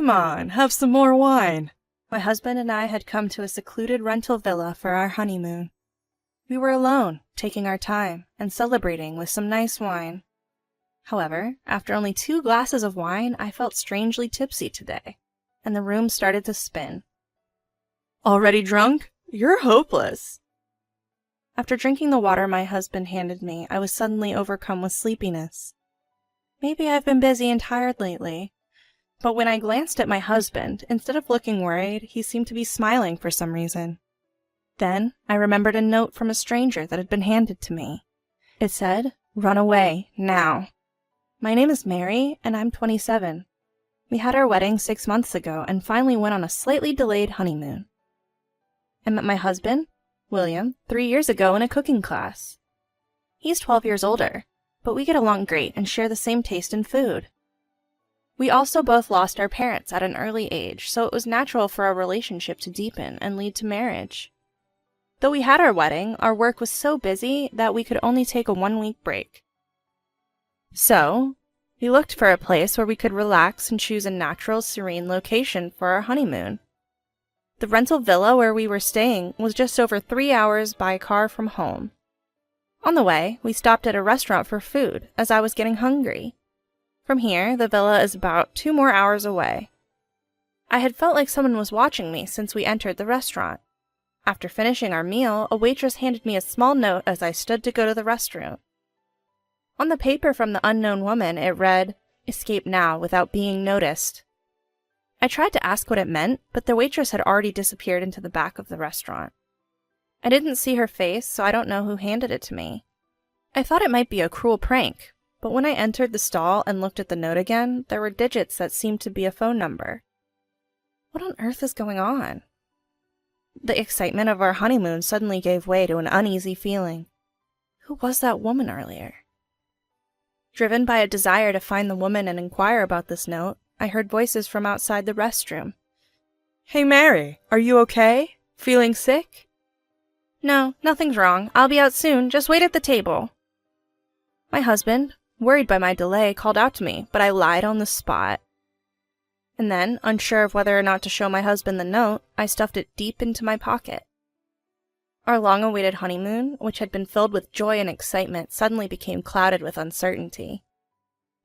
Come on, have some more wine. My husband and I had come to a secluded rental villa for our honeymoon. We were alone, taking our time, and celebrating with some nice wine. However, after only 2 glasses of wine, I felt strangely tipsy today, and the room started to spin. Already drunk? You're hopeless. After drinking the water my husband handed me, I was suddenly overcome with sleepiness. Maybe I've been busy and tired lately, but when I glanced at my husband, instead of looking worried, he seemed to be smiling for some reason. Then I remembered a note from a stranger that had been handed to me. It said, "Run away, now." My name is Mary, and I'm 27. We had our wedding 6 months ago and finally went on a slightly delayed honeymoon. I met my husband, William, 3 years ago in a cooking class. He's 12 years older, but we get along great and share the same taste in food. We also both lost our parents at an early age, so it was natural for our relationship to deepen and lead to marriage. Though we had our wedding, our work was so busy that we could only take a 1-week break. So, we looked for a place where we could relax and choose a natural, serene location for our honeymoon. The rental villa where we were staying was just over 3 hours by car from home. On the way, we stopped at a restaurant for food, as I was getting hungry. From here, the villa is about 2 more hours away. I had felt like someone was watching me since we entered the restaurant. After finishing our meal, a waitress handed me a small note as I stood to go to the restroom. On the paper from the unknown woman, it read, "Escape now without being noticed." I tried to ask what it meant, but the waitress had already disappeared into the back of the restaurant. I didn't see her face, so I don't know who handed it to me. I thought it might be a cruel prank, but when I entered the stall and looked at the note again, there were digits that seemed to be a phone number. What on earth is going on? The excitement of our honeymoon suddenly gave way to an uneasy feeling. Who was that woman earlier? Driven by a desire to find the woman and inquire about this note, I heard voices from outside the restroom. "Hey Mary, are you okay? Feeling sick?" "No, nothing's wrong. I'll be out soon. Just wait at the table." My husband, worried by my delay, called out to me, but I lied on the spot. And then, unsure of whether or not to show my husband the note, I stuffed it deep into my pocket. Our long-awaited honeymoon, which had been filled with joy and excitement, suddenly became clouded with uncertainty.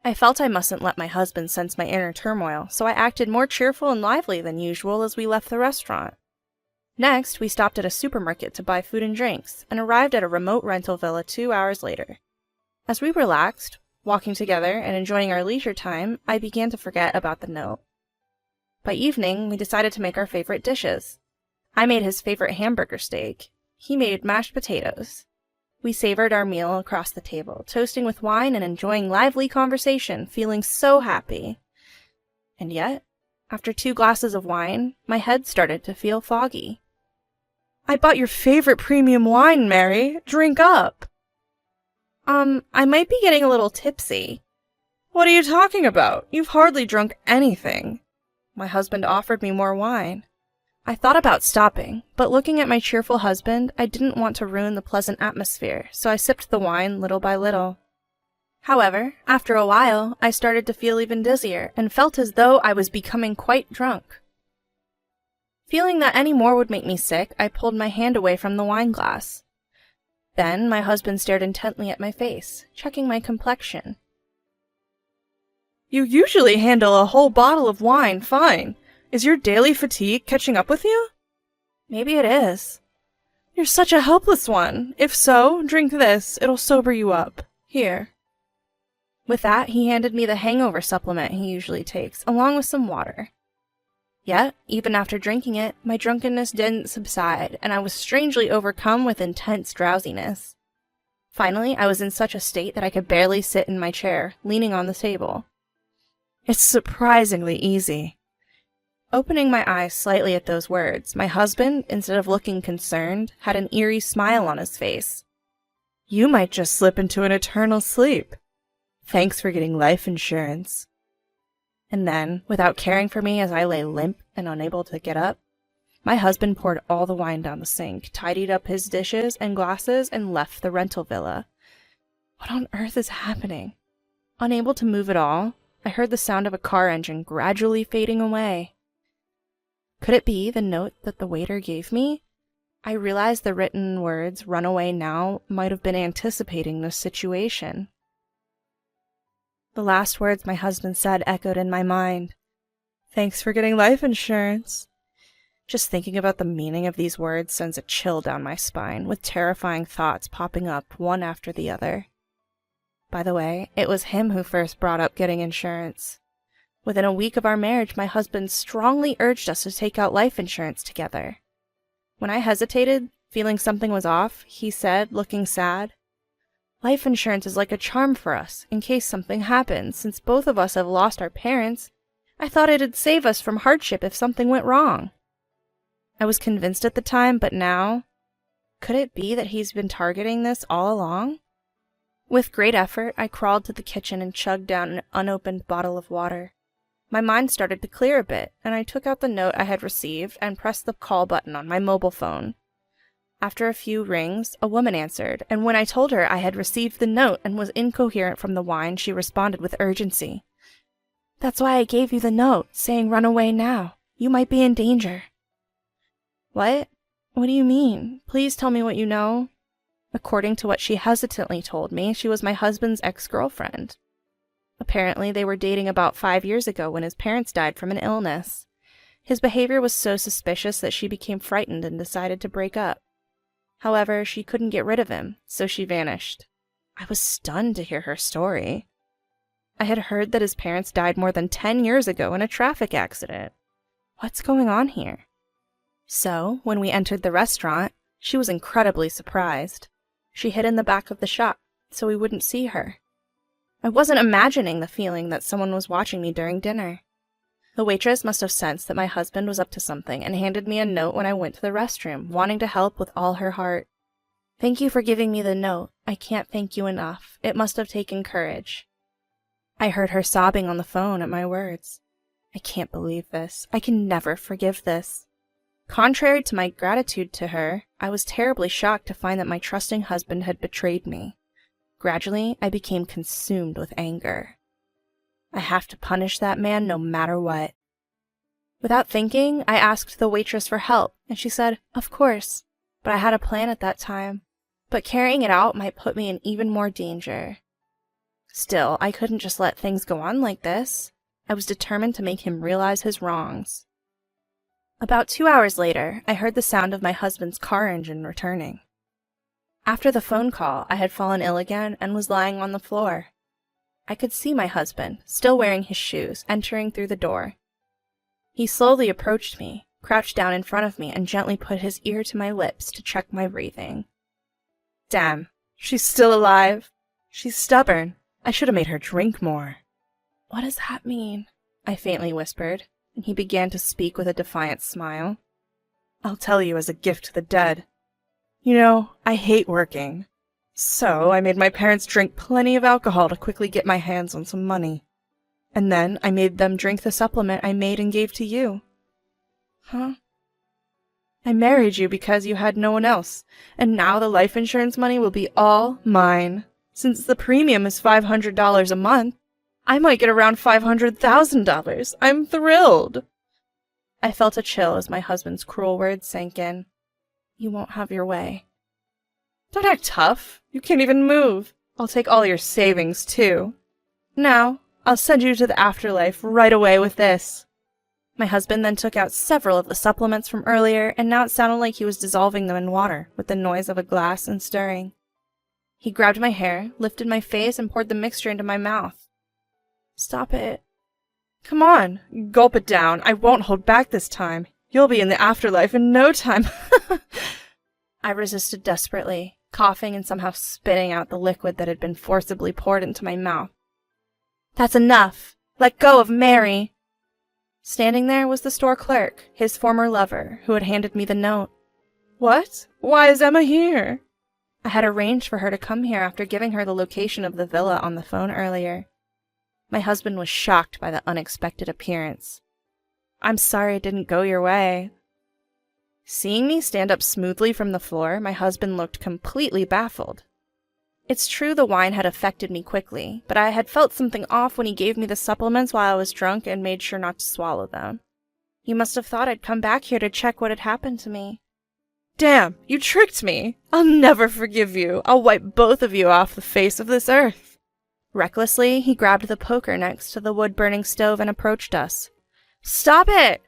I felt I mustn't let my husband sense my inner turmoil, so I acted more cheerful and lively than usual as we left the restaurant. Next, we stopped at a supermarket to buy food and drinks, and arrived at a remote rental villa 2 hours later. As we relaxed, walking together and enjoying our leisure time, I began to forget about the note. By evening, we decided to make our favorite dishes. I made his favorite hamburger steak. He made mashed potatoes. We savored our meal across the table, toasting with wine and enjoying lively conversation, feeling so happy. And yet, after 2 glasses of wine, my head started to feel foggy. "I bought your favorite premium wine, Mary. Drink up." I might be getting a little tipsy." "What are you talking about? You've hardly drunk anything." My husband offered me more wine. I thought about stopping, but looking at my cheerful husband, I didn't want to ruin the pleasant atmosphere, so I sipped the wine little by little. However, after a while, I started to feel even dizzier, and felt as though I was becoming quite drunk. Feeling that any more would make me sick, I pulled my hand away from the wine glass. Then my husband stared intently at my face, checking my complexion. "You usually handle a whole bottle of wine fine. Is your daily fatigue catching up with you?" "Maybe it is." "You're such a helpless one. If so, drink this. It'll sober you up. Here." With that, he handed me the hangover supplement he usually takes, along with some water. Yet, even after drinking it, my drunkenness didn't subside, and I was strangely overcome with intense drowsiness. Finally, I was in such a state that I could barely sit in my chair, leaning on the table. "It's surprisingly easy." Opening my eyes slightly at those words, my husband, instead of looking concerned, had an eerie smile on his face. "You might just slip into an eternal sleep. Thanks for getting life insurance." And then, without caring for me as I lay limp and unable to get up, my husband poured all the wine down the sink, tidied up his dishes and glasses, and left the rental villa. What on earth is happening? Unable to move at all, I heard the sound of a car engine gradually fading away. Could it be the note that the waiter gave me? I realized the written words, "run away now," might have been anticipating this situation. The last words my husband said echoed in my mind. "Thanks for getting life insurance." Just thinking about the meaning of these words sends a chill down my spine, with terrifying thoughts popping up one after the other. By the way, it was him who first brought up getting insurance. Within a week of our marriage, my husband strongly urged us to take out life insurance together. When I hesitated, feeling something was off, he said, looking sad, "Life insurance is like a charm for us, in case something happens. Since both of us have lost our parents, I thought it'd save us from hardship if something went wrong." I was convinced at the time, but now, could it be that he's been targeting this all along? With great effort, I crawled to the kitchen and chugged down an unopened bottle of water. My mind started to clear a bit, and I took out the note I had received and pressed the call button on my mobile phone. After a few rings, a woman answered, and when I told her I had received the note and was incoherent from the wine, she responded with urgency. "That's why I gave you the note, saying run away now. You might be in danger." "What? What do you mean? Please tell me what you know." According to what she hesitantly told me, she was my husband's ex-girlfriend. Apparently, they were dating about 5 years ago when his parents died from an illness. His behavior was so suspicious that she became frightened and decided to break up. However, she couldn't get rid of him, so she vanished. I was stunned to hear her story. I had heard that his parents died more than 10 years ago in a traffic accident. What's going on here? So, when we entered the restaurant, she was incredibly surprised. She hid in the back of the shop, so we wouldn't see her. I wasn't imagining the feeling that someone was watching me during dinner. The waitress must have sensed that my husband was up to something and handed me a note when I went to the restroom, wanting to help with all her heart. "Thank you for giving me the note. I can't thank you enough. It must have taken courage." I heard her sobbing on the phone at my words. I can't believe this. I can never forgive this. Contrary to my gratitude to her, I was terribly shocked to find that my trusting husband had betrayed me. Gradually, I became consumed with anger. I have to punish that man no matter what. Without thinking, I asked the waitress for help, and she said, "Of course," but I had a plan at that time. But carrying it out might put me in even more danger. Still, I couldn't just let things go on like this. I was determined to make him realize his wrongs. About 2 hours later, I heard the sound of my husband's car engine returning. After the phone call, I had fallen ill again and was lying on the floor. I could see my husband, still wearing his shoes, entering through the door. He slowly approached me, crouched down in front of me, and gently put his ear to my lips to check my breathing. Damn, she's still alive. She's stubborn. I should have made her drink more. What does that mean? I faintly whispered, and he began to speak with a defiant smile. I'll tell you as a gift to the dead. You know, I hate working. So I made my parents drink plenty of alcohol to quickly get my hands on some money. And then I made them drink the supplement I made and gave to you. Huh? I married you because you had no one else, and now the life insurance money will be all mine. Since the premium is $500 a month, I might get around $500,000. I'm thrilled. I felt a chill as my husband's cruel words sank in. You won't have your way. Don't act tough. You can't even move. I'll take all your savings, too. Now, I'll send you to the afterlife right away with this. My husband then took out several of the supplements from earlier, and now it sounded like he was dissolving them in water, with the noise of a glass and stirring. He grabbed my hair, lifted my face, and poured the mixture into my mouth. Stop it. Come on, gulp it down. I won't hold back this time. You'll be in the afterlife in no time. I resisted desperately, coughing and somehow spitting out the liquid that had been forcibly poured into my mouth. That's enough. Let go of Mary. Standing there was the store clerk, his former lover, who had handed me the note. What? Why is Emma here? I had arranged for her to come here after giving her the location of the villa on the phone earlier. My husband was shocked by the unexpected appearance. I'm sorry it didn't go your way. Seeing me stand up smoothly from the floor, my husband looked completely baffled. It's true the wine had affected me quickly, but I had felt something off when he gave me the supplements while I was drunk and made sure not to swallow them. He must have thought I'd come back here to check what had happened to me. Damn, you tricked me! I'll never forgive you. I'll wipe both of you off the face of this earth. Recklessly, he grabbed the poker next to the wood-burning stove and approached us. Stop it!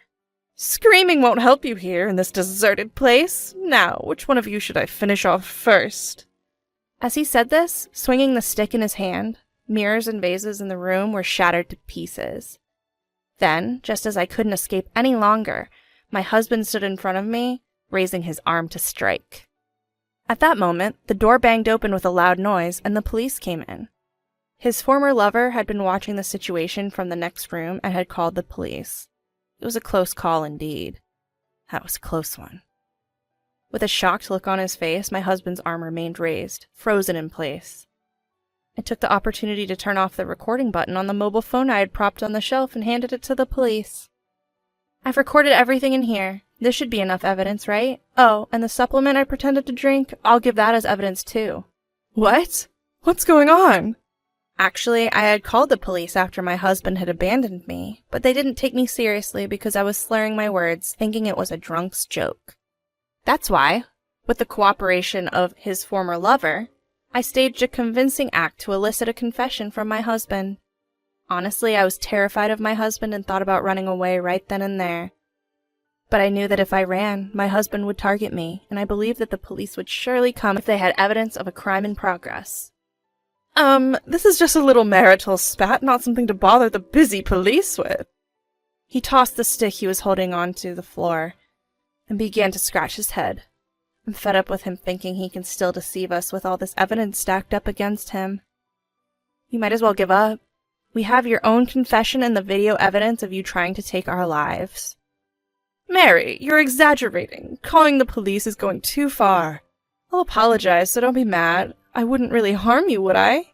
Screaming won't help you here in this deserted place. Now, which one of you should I finish off first? As he said this, swinging the stick in his hand, mirrors and vases in the room were shattered to pieces. Then, just as I couldn't escape any longer, my husband stood in front of me, raising his arm to strike. At that moment, the door banged open with a loud noise, and the police came in. His former lover had been watching the situation from the next room and had called the police. It was a close call indeed. That was a close one. With a shocked look on his face, my husband's arm remained raised, frozen in place. I took the opportunity to turn off the recording button on the mobile phone I had propped on the shelf and handed it to the police. I've recorded everything in here. This should be enough evidence, right? Oh, and the supplement I pretended to drink, I'll give that as evidence too. What? What's going on? Actually, I had called the police after my husband had abandoned me, but they didn't take me seriously because I was slurring my words, thinking it was a drunk's joke. That's why, with the cooperation of his former lover, I staged a convincing act to elicit a confession from my husband. Honestly, I was terrified of my husband and thought about running away right then and there. But I knew that if I ran, my husband would target me, and I believed that the police would surely come if they had evidence of a crime in progress. This is just a little marital spat, not something to bother the busy police with. He tossed the stick he was holding onto the floor and began to scratch his head. I'm fed up with him thinking he can still deceive us with all this evidence stacked up against him. You might as well give up. We have your own confession and the video evidence of you trying to take our lives. Mary, you're exaggerating. Calling the police is going too far. I'll apologize, so don't be mad. I wouldn't really harm you, would I?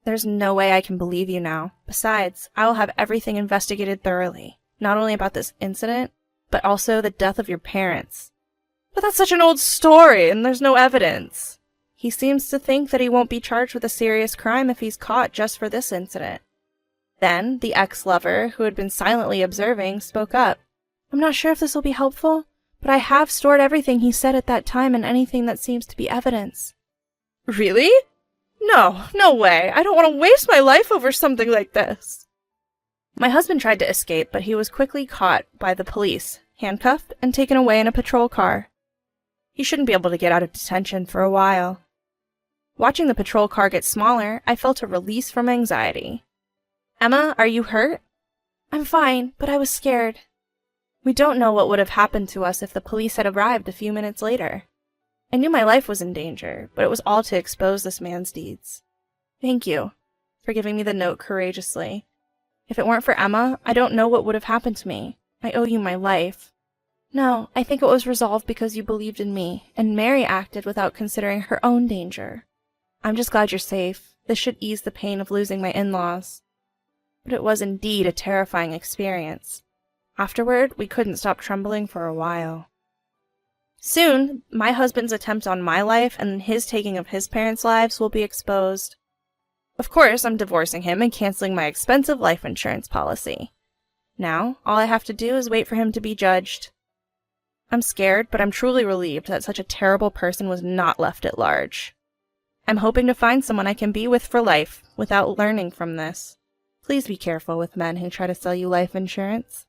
There's no way I can believe you now. Besides, I will have everything investigated thoroughly. Not only about this incident, but also the death of your parents. But that's such an old story, and there's no evidence. He seems to think that he won't be charged with a serious crime if he's caught just for this incident. Then, the ex-lover, who had been silently observing, spoke up. I'm not sure if this will be helpful, but I have stored everything he said at that time and anything that seems to be evidence. Really? No way. I don't want to waste my life over something like this. My husband tried to escape, but he was quickly caught by the police, handcuffed, and taken away in a patrol car. He shouldn't be able to get out of detention for a while. Watching the patrol car get smaller, I felt a release from anxiety. Emma, are you hurt? I'm fine, but I was scared. We don't know what would have happened to us if the police had arrived a few minutes later. I knew my life was in danger, but it was all to expose this man's deeds. Thank you for giving me the note courageously. If it weren't for Emma, I don't know what would have happened to me. I owe you my life. No, I think it was resolved because you believed in me, and Mary acted without considering her own danger. I'm just glad you're safe. This should ease the pain of losing my in-laws. But it was indeed a terrifying experience. Afterward, we couldn't stop trembling for a while. Soon, my husband's attempt on my life and his taking of his parents' lives will be exposed. Of course, I'm divorcing him and canceling my expensive life insurance policy. Now, all I have to do is wait for him to be judged. I'm scared, but I'm truly relieved that such a terrible person was not left at large. I'm hoping to find someone I can be with for life without learning from this. Please be careful with men who try to sell you life insurance.